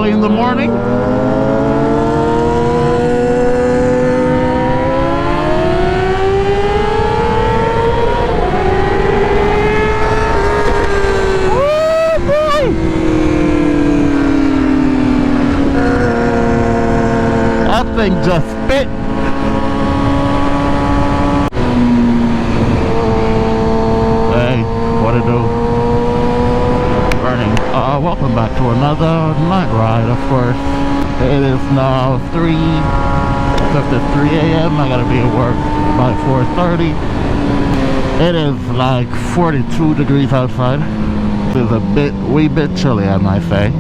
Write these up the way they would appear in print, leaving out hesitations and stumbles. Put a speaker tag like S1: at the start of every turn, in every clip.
S1: early in the morning. That thing just spit. Hey, what to do? Burning. Welcome back to another night ride, of course. It is now 3:53 a.m. I gotta be at work by 4:30. It is like 42 degrees outside. It is a wee bit chilly, I might say.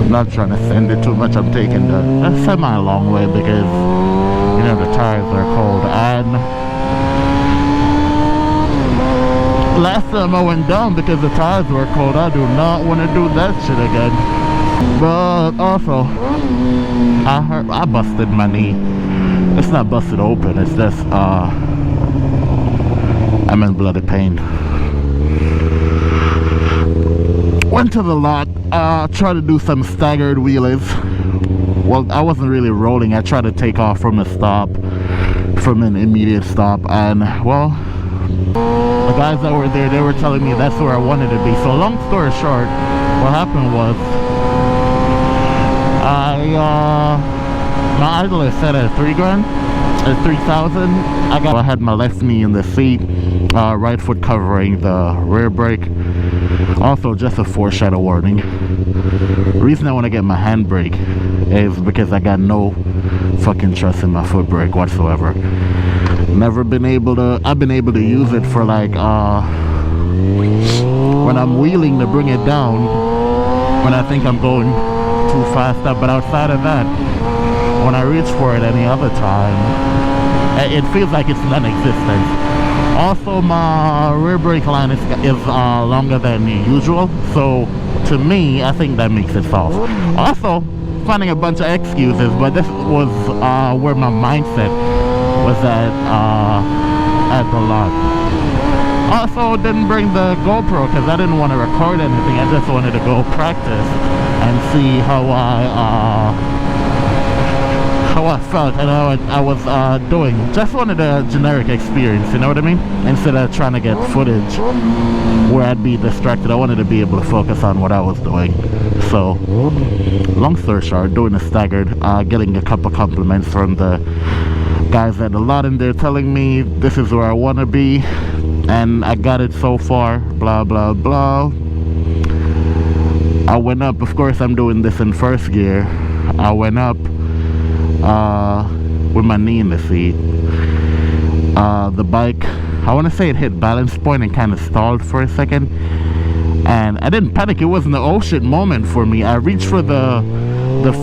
S1: I'm not trying to send it too much. I'm taking the semi-long way because, you know, the tires are cold. And last time I went down because the tires were cold, I do not want to do that shit again. But also, I busted my knee. It's not busted open, it's just I'm in bloody pain. Went to the lot, tried to do some staggered wheelies. Well, I wasn't really rolling. I tried to take off from a stop, from an immediate stop, and well, the guys that were there, they were telling me that's where I wanted to be. So long story short, what happened was my idler set at $3,000 at 3,000. I had my left knee in the seat, right foot covering the rear brake. Also, just a foreshadow warning. The reason I want to get my handbrake is because I got no fucking trust in my foot brake whatsoever. Never been able to. I've been able to use it for like when I'm wheeling to bring it down when I think I'm going too fast up. But outside of that, when I reach for it any other time, it feels like it's non-existent. Also, my rear brake line is longer than usual, so to me, I think that makes it soft. Also, finding a bunch of excuses, but this was where my mindset was at the lot. Also, didn't bring the GoPro because I didn't want to record anything. I just wanted to go practice and see how I felt and how I was doing. Just wanted a generic experience, you know what I mean? Instead of trying to get footage where I'd be distracted, I wanted to be able to focus on what I was doing. So, long story short, doing a staggered, getting a couple compliments from the guys at the lot, and they're telling me this is where I want to be, and I got it so far, blah blah blah. I went up, of course I'm doing this in first gear. I went up with my knee in the seat. The bike, I want to say it hit balance point and kind of stalled for a second, and I didn't panic. It wasn't an oh shit moment for me. I reached for the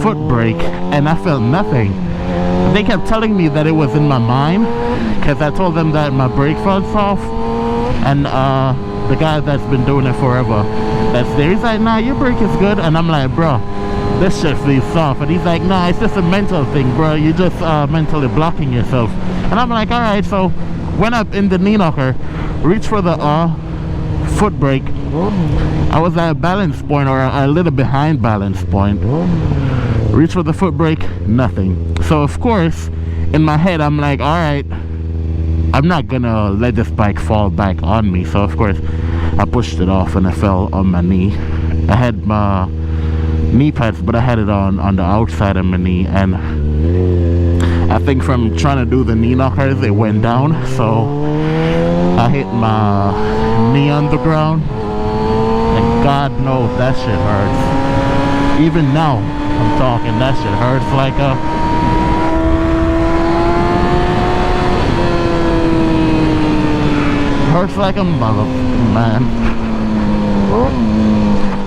S1: foot brake and I felt nothing. They kept telling me that it was in my mind because I told them that my brake felt soft, and the guy that's been doing it forever that's there, he's like, nah, your brake is good. And I'm like, bro, this shit feels soft. And he's like, nah, it's just a mental thing, bro. You're just mentally blocking yourself. And I'm like, alright. So went up in the knee knocker, reached for the foot brake. I was at a balance point, or a little behind balance point. Reach for the foot brake, nothing. So of course, in my head, I'm like, alright, I'm not gonna let this bike fall back on me. So of course, I pushed it off and I fell on my knee. I had my knee pads, but I had it on the outside of my knee, and I think from trying to do the knee knockers, it went down. So I hit my knee on the ground, and God knows that shit hurts. Even now I'm talking, that shit hurts like a mother, man.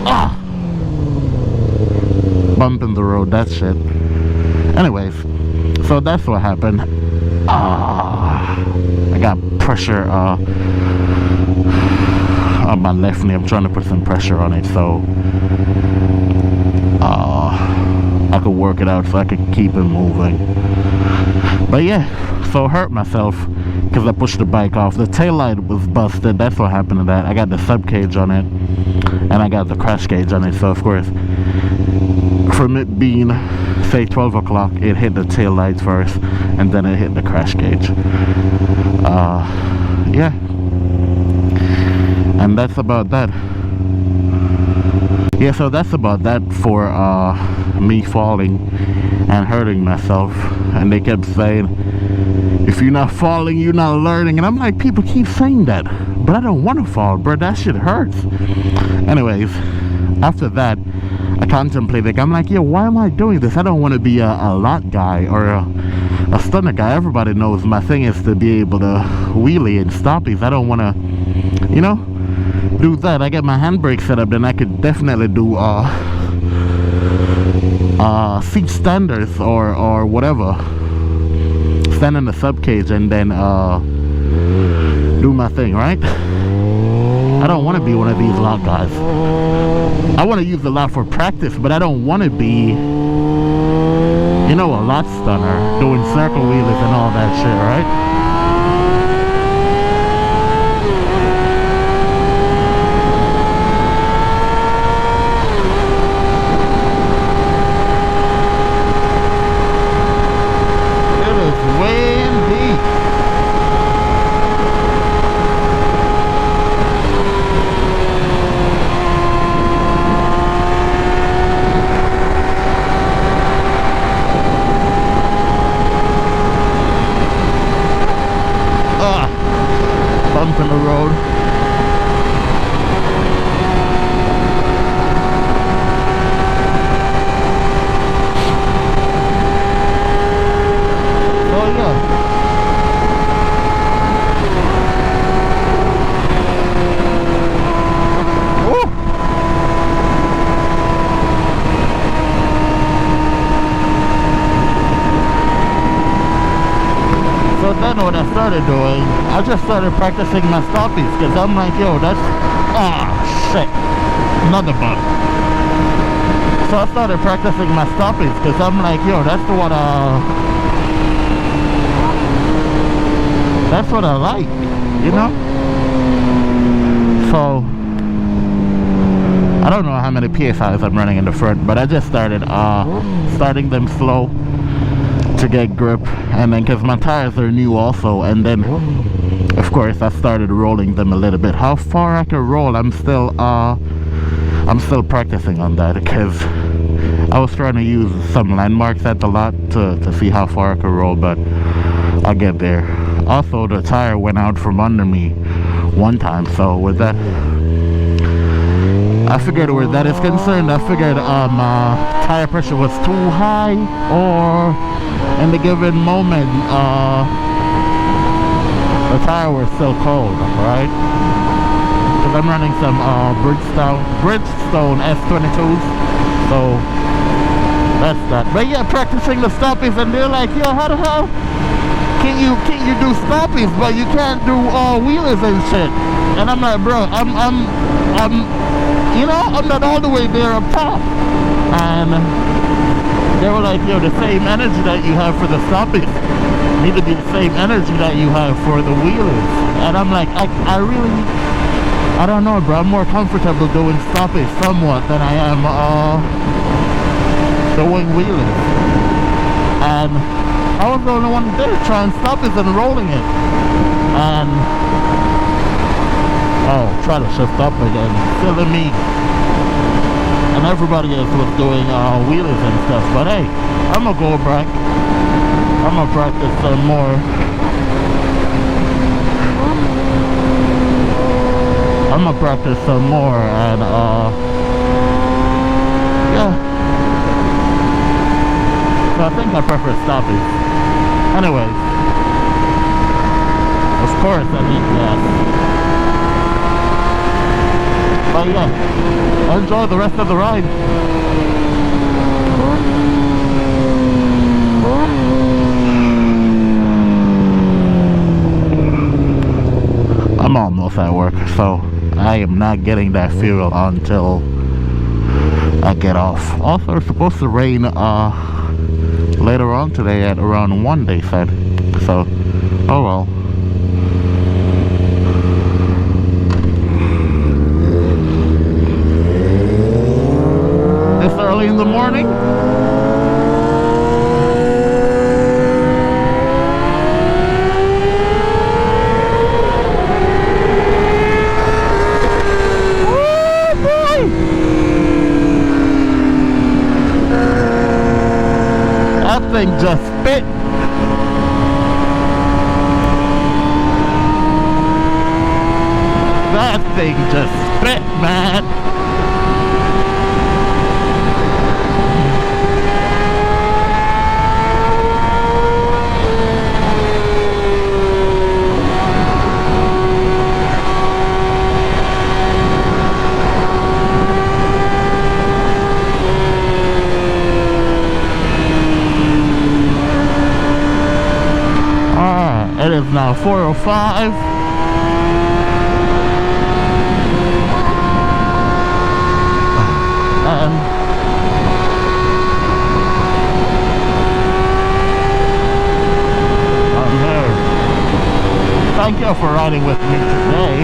S1: Ah! Bump in the road, that shit. Anyways, so that's what happened. I got pressure on my left knee. I'm trying to put some pressure on it so I could work it out, so I could keep it moving. But yeah, so hurt myself because I pushed the bike off. The taillight was busted. That's what happened to that. I got the sub cage on it. and I got the crash gauge on it, so of course from it being say 12 o'clock it hit the tail lights first and then it hit the crash gauge. Yeah, and that's about that. Yeah, so that's about that for me falling and hurting myself. And they kept saying, if you're not falling, you're not learning. And I'm like, people keep saying that, but I don't want to fall, bro. That shit hurts. Anyways, after that, I contemplated. I'm like, yo, why am I doing this? I don't want to be a lot guy or a stunner guy. Everybody knows my thing is to be able to wheelie and stoppies. I don't want to, you know, do that. I get my handbrake set up, then I could definitely do seat standers or whatever, stand in the sub cage and then do my thing, right? I don't want to be one of these lot guys. I want to use the lot for practice, but I don't want to be, you know, a lot stunner doing circle wheelers and all that shit, right? In the road. Oh yeah. So then what I started doing, I just started practicing my stoppies because I'm like, yo, that's, shit, another bug. So I started practicing my stoppies because I'm like, yo, that's what I like, you know? So I don't know how many PSIs I'm running in the front, but I just started starting them slow to get grip, and then because my tires are new also, and then of course I started rolling them a little bit. How far I can roll, I'm still practicing on that because I was trying to use some landmarks at the lot to see how far I could roll, but I'll get there. Also, the tire went out from under me one time, so with that, I figured where that is concerned, I figured my tire pressure was too high, or in the given moment the tire was still cold, right? Because I'm running some Bridgestone S22s, so that's that. But yeah, practicing the stoppies, and they're like, yo, how the hell can you do stoppies but you can't do wheelers and shit? And I'm like, bro, I'm you know, I'm not all the way there up top. And they were like, yo, the same energy that you have for the stoppies need to be the same energy that you have for the wheelers. And I'm like, I really, I don't know, bro. I'm more comfortable doing stoppies somewhat than I am doing wheelers. And I was the only one there trying stoppies and rolling it. And try to shift up again, silly me. And everybody else was doing wheelers and stuff. But hey, I'm gonna go back. I'm gonna practice some more. I'm gonna practice some more, and yeah. So I think I prefer stoppies. Anyways, of course I need gas. But yeah, enjoy the rest of the ride. I'm almost at work, so I am not getting that fuel until I get off. Also, it's supposed to rain later on today at around 1, they said. So, oh well. early in the morning. That thing just spit. That thing just spit, man. It is now 4:05. And I'm here. Thank you for riding with me today.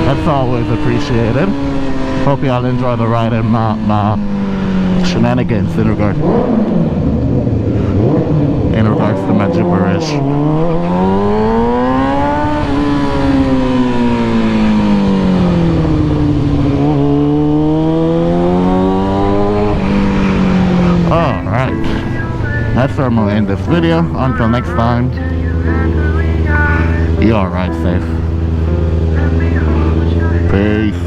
S1: That's always appreciated. Hope y'all enjoy the ride and my shenanigans in regards to my gibberish. Alright, that's where I'm gonna end this video. Until next time, you all ride safe. Peace.